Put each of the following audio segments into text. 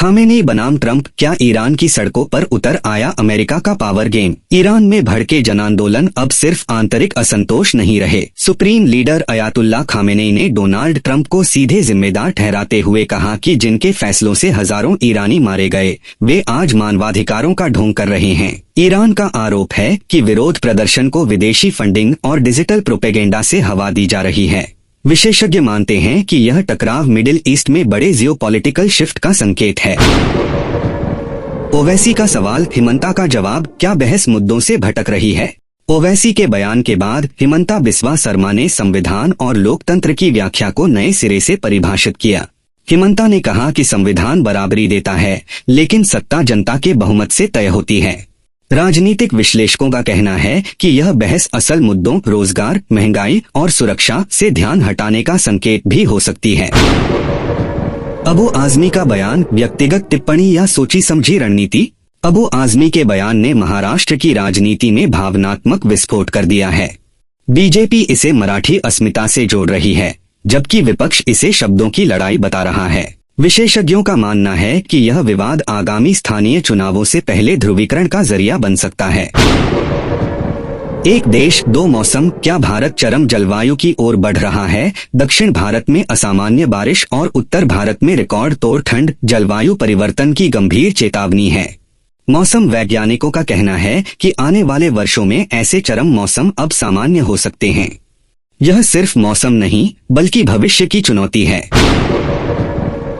Khamenei बनाम Trump, क्या Iran की सड़कों पर उतर आया अमेरिका का पावर गेम? ईरान में भड़के जनांदोलन अब सिर्फ आंतरिक असंतोष नहीं रहे। सुप्रीम लीडर अयातुल्लाह खामेनेई ने डोनाल्ड ट्रंप को सीधे जिम्मेदार ठहराते हुए कहा कि जिनके फैसलों से हजारों ईरानी मारे गए, वे आज मानवाधिकारों का ढोंग कर रहे हैं। ईरान का आरोप है कि विरोध प्रदर्शन को विदेशी फंडिंग और डिजिटल प्रोपेगेंडा से हवा दी जा रही है। विशेषज्ञ मानते हैं कि यह टकराव मिडिल ईस्ट में बड़े जियोपॉलिटिकल शिफ्ट का संकेत है। ओवैसी का सवाल, हिमंता का जवाब, क्या बहस मुद्दों से भटक रही है? ओवैसी के बयान के बाद हिमंता बिस्वा शर्मा ने संविधान और लोकतंत्र की व्याख्या को नए सिरे से परिभाषित किया। हिमंता ने कहा कि संविधान बराबरी देता है, लेकिन सत्ता जनता के बहुमत से तय होती है। राजनीतिक विश्लेषकों का कहना है कि यह बहस असल मुद्दों, रोजगार, महंगाई और सुरक्षा से ध्यान हटाने का संकेत भी हो सकती है। अबू आजमी का बयान, व्यक्तिगत टिप्पणी या सोची समझी रणनीति? अबू आजमी के बयान ने महाराष्ट्र की राजनीति में भावनात्मक विस्फोट कर दिया है। बीजेपी इसे मराठी अस्मिता से जोड़ रही है, जबकि विपक्ष इसे शब्दों की लड़ाई बता रहा है। विशेषज्ञों का मानना है कि यह विवाद आगामी स्थानीय चुनावों से पहले ध्रुवीकरण का जरिया बन सकता है। एक देश दो मौसम, क्या भारत चरम जलवायु की ओर बढ़ रहा है? दक्षिण भारत में असामान्य बारिश और उत्तर भारत में रिकॉर्ड तोड़ ठंड जलवायु परिवर्तन की गंभीर चेतावनी है। मौसम वैज्ञानिकों का कहना है कि आने वाले वर्षों में ऐसे चरम मौसम अब सामान्य हो सकते हैं। यह सिर्फ मौसम नहीं, बल्कि भविष्य की चुनौती है।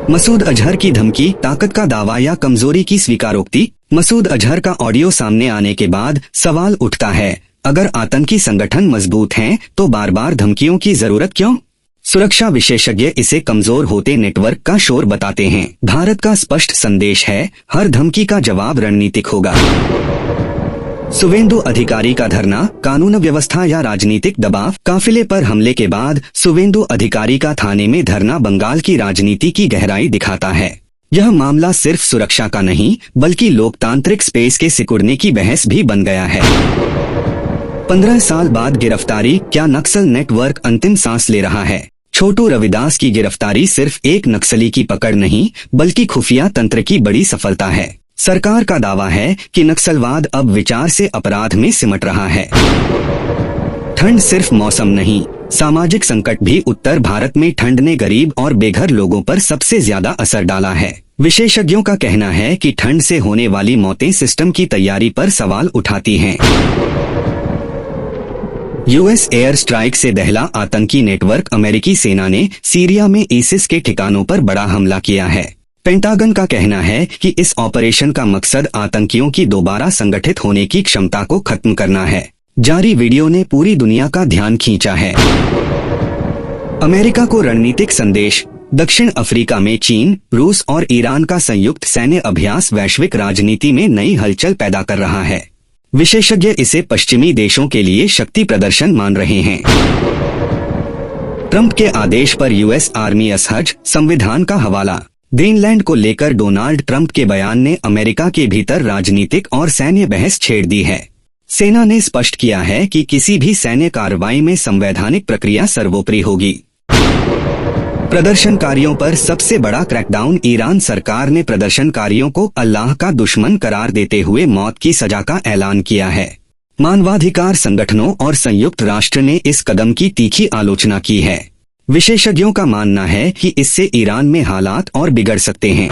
मसूद अजहर की धमकी, ताकत का दावा या कमजोरी की स्वीकारोक्ति? मसूद अजहर का ऑडियो सामने आने के बाद सवाल उठता है, अगर आतंकी संगठन मजबूत हैं, तो बार बार धमकियों की जरूरत क्यों? सुरक्षा विशेषज्ञ इसे कमजोर होते नेटवर्क का शोर बताते हैं। भारत का स्पष्ट संदेश है, हर धमकी का जवाब रणनीतिक होगा। शुवेंदु अधिकारी का धरना, कानून व्यवस्था या राजनीतिक दबाव? काफिले पर हमले के बाद शुवेंदु अधिकारी का थाने में धरना बंगाल की राजनीति की गहराई दिखाता है। यह मामला सिर्फ सुरक्षा का नहीं, बल्कि लोकतांत्रिक स्पेस के सिकुड़ने की बहस भी बन गया है। 15 साल बाद गिरफ्तारी, क्या नक्सल नेटवर्क अंतिम सांस ले रहा है? छोटू रविदास की गिरफ्तारी सिर्फ एक नक्सली की पकड़ नहीं, बल्कि खुफिया तंत्र की बड़ी सफलता है। सरकार का दावा है कि नक्सलवाद अब विचार से अपराध में सिमट रहा है। ठंड सिर्फ मौसम नहीं, सामाजिक संकट भी। उत्तर भारत में ठंड ने गरीब और बेघर लोगों पर सबसे ज्यादा असर डाला है। विशेषज्ञों का कहना है कि ठंड से होने वाली मौतें सिस्टम की तैयारी पर सवाल उठाती हैं। यूएस एयर स्ट्राइक से दहला आतंकी नेटवर्क, अमेरिकी सेना ने सीरिया में ISIS के ठिकानों पर बड़ा हमला किया है। पेंटागन का कहना है कि इस ऑपरेशन का मकसद आतंकियों की दोबारा संगठित होने की क्षमता को खत्म करना है। जारी वीडियो ने पूरी दुनिया का ध्यान खींचा है। अमेरिका को रणनीतिक संदेश, दक्षिण अफ्रीका में चीन, रूस और ईरान का संयुक्त सैन्य अभ्यास वैश्विक राजनीति में नई हलचल पैदा कर रहा है। विशेषज्ञ इसे पश्चिमी देशों के लिए शक्ति प्रदर्शन मान रहे हैं। ट्रंप के आदेश पर यूएस आर्मी असहज, संविधान का हवाला। ग्रीनलैंड को लेकर डोनाल्ड ट्रंप के बयान ने अमेरिका के भीतर राजनीतिक और सैन्य बहस छेड़ दी है। सेना ने स्पष्ट किया है कि किसी भी सैन्य कार्रवाई में संवैधानिक प्रक्रिया सर्वोपरि होगी। प्रदर्शनकारियों पर सबसे बड़ा क्रैकडाउन, ईरान सरकार ने प्रदर्शनकारियों को अल्लाह का दुश्मन करार देते हुए मौत की सजा का ऐलान किया है। मानवाधिकार संगठनों और संयुक्त राष्ट्र ने इस कदम की तीखी आलोचना की है। विशेषज्ञों का मानना है कि इससे ईरान में हालात और बिगड़ सकते हैं।